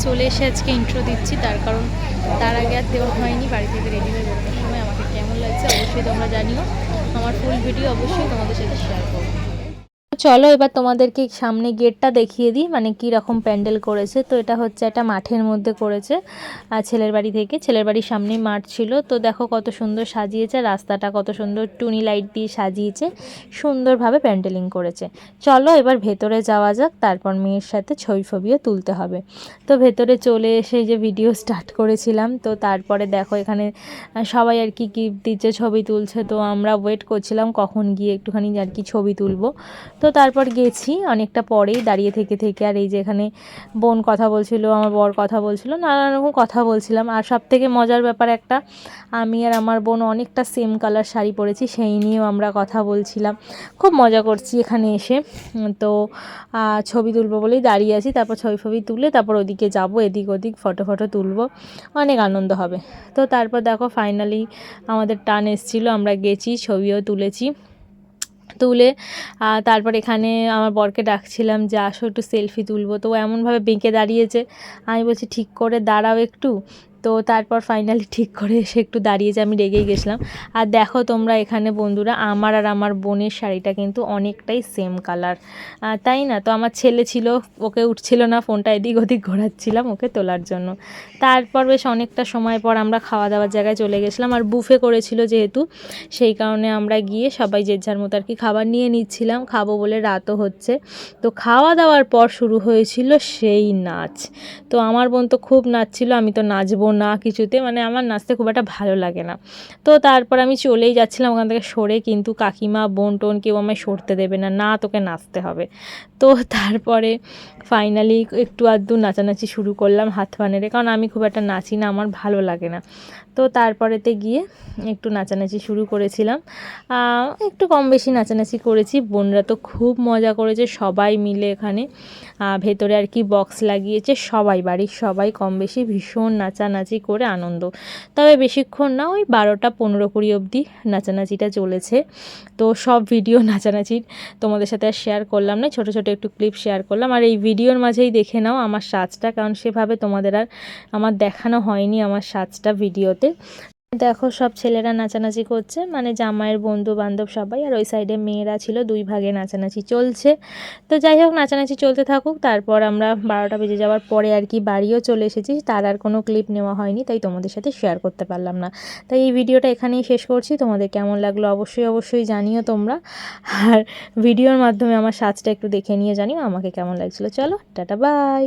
চলে এসে আজকে ইন্ট্রো দিচ্ছি, তার কারণ তার আগে আর দেওয়া হয়নি। বাড়ি থেকে রেডি হয়ে বেরোনোর সময় আমাকে কেমন লাগছে অবশ্যই তোমরা জানিও। আমার ফুল ভিডিও অবশ্যই তোমাদের সাথে শেয়ার করবো। চলো এবার তোমাদেরকে সামনে গেটটা দেখিয়ে দিই, মানে কি রকম প্যান্ডেল করেছে। তো এটা হচ্ছে একটা মাঠের মধ্যে করেছে, ছেলের বাড়ি থেকে। ছেলের বাড়ির সামনেই মাঠ ছিল, তো দেখো কত সুন্দর সাজিয়েছে, রাস্তাটা কত সুন্দর টুনি লাইট দিয়ে সাজিয়েছে, সুন্দরভাবে প্যান্ডেলিং করেছে। চলো এবার ভেতরে যাওয়া যাক, তারপর মেয়ের সাথে ছবিও তুলতে হবে। তো ভেতরে চলে এসে যে ভিডিও স্টার্ট করেছিলাম, তো তারপরে দেখো এখানে সবাই আর কি গিফট দিচ্ছে, ছবি তুলছে। তো আমরা ওয়েট করছিলাম কখন গিয়ে একটুখানি আর কি ছবি তুলবো। তো তারপর গেছি অনেকটা পরেই দাঁড়িয়ে থেকে। আর এই যে এখানে বোন কথা বলছিল, আমার বর কথা বলছিল, নানান রকম কথা বলছিলাম। আর সব থেকে মজার ব্যাপার একটা, আমি আর আমার বোন অনেকটা সেম কালার শাড়ি পরেছি, সেই নিয়েও আমরা কথা বলছিলাম। খুব মজা করছি এখানে এসে। তো ছবি তুলবো বলেই দাঁড়িয়ে আছি, তারপর ছবি তুলে তারপর ওদিকে যাব, এদিক ওদিক ফটো তুলবো, অনেক আনন্দ হবে। তো তারপর দেখো ফাইনালি আমাদের টান এসেছিলো, আমরা গেছি, ছবিও তুলেছি। তুলে তারপর এখানে আমার বরকে ডাকছিলাম যে আসো একটু সেলফি তুলবো। তো এমনভাবে বেঁকে দাঁড়িয়েছে, আমি বলছি ঠিক করে দাঁড়াও একটু। তো তারপর ফাইনালি ঠিক করে এসে একটু দাঁড়িয়েছে, আমি রেগেই গেছিলাম। আর দেখো তোমরা এখানে বন্ধুরা, আমার আর আমার বোনের শাড়িটা কিন্তু অনেকটাই সেম কালার, তাই না? তো আমার ছেলে ছিল, ওকে উঠছিল না, ফোনটা এদিক ওদিক ঘোরাচ্ছিলাম ওকে তোলার জন্য। তারপর বেশ অনেকটা সময় পর আমরা খাওয়া দাওয়ার জায়গায় চলে গেছিলাম। আর বুফে করেছিল যেহেতু, সেই কারণে আমরা গিয়ে সবাই যে যার মতো আর কি খাবার নিয়ে নিচ্ছিলাম, খাবো বলে, রাতও হচ্ছে। তো খাওয়া দাওয়ার পর শুরু হয়েছিল সেই নাচ। তো আমার বোন তো খুব নাচছিল, আমি তো নাচবো না কিছুতে, মানে আমার নাচতে খুব একটা ভালো লাগে না। তো তারপর আমি চলেই যাচ্ছিলাম ওখান থেকে সরে, কিন্তু কাকিমা বোন টোন কেউ আমায় সরতে দেবে না, না তোকে নাচতে হবে। তো তারপরে ফাইনালি একটু আধটু নাচানাচি শুরু করলাম হাত পা নেড়ে, কারণ আমি খুব একটা নাচি না, আমার ভালো লাগে না। তো তারপরেতে গিয়ে একটু নাচানাচি শুরু করেছিলাম, একটু কম বেশি নাচানাচি করেছি। বোনরা তো খুব মজা করেছে সবাই মিলে এখানে, ভেতরে আর কি বক্স লাগিয়েছে, সবাই বাড়ির সবাই কম বেশি ভীষণ নাচানাচি করে আনন্দ। তবে বেশিক্ষণ না, ওই 12টা 15-20 অবধি নাচানাচিটা চলেছে। তো সব ভিডিও নাচানাচির তোমাদের সাথে আর শেয়ার করলাম না, ছোটো ছোটো একটু ক্লিপ শেয়ার করলাম। আর এই ভিডিওর মাঝেই দেখে নাও আমার সাজটা, কারণ সেভাবে তোমাদের আর আমার দেখানো হয়নি আমার সাজটা ভিডিওতে। দেখো সব ছেলেরা নাচানাচি করছে, মানে জামাইয়ের বন্ধু বান্ধব সবাই, আর ওই সাইডে মেয়েরা ছিল, দুই ভাগে নাচানাচি চলছে। তো যাই হোক নাচানাচি চলতে থাকুক। তারপর আমরা 12টা বেজে যাওয়ার পরে আর কি বাড়িও চলে এসেছি, তার আর কোনো ক্লিপ নেওয়া হয়নি, তাই তোমাদের সাথে শেয়ার করতে পারলাম না। তাই এই ভিডিওটা এখানেই শেষ করছি। তোমাদের কেমন লাগলো অবশ্যই জানিও তোমরা, আর ভিডিওর মাধ্যমে আমার সাজটা একটু দেখে নিয়ে জানিও আমাকে কেমন লাগছিলো। চলো টাটা বাই।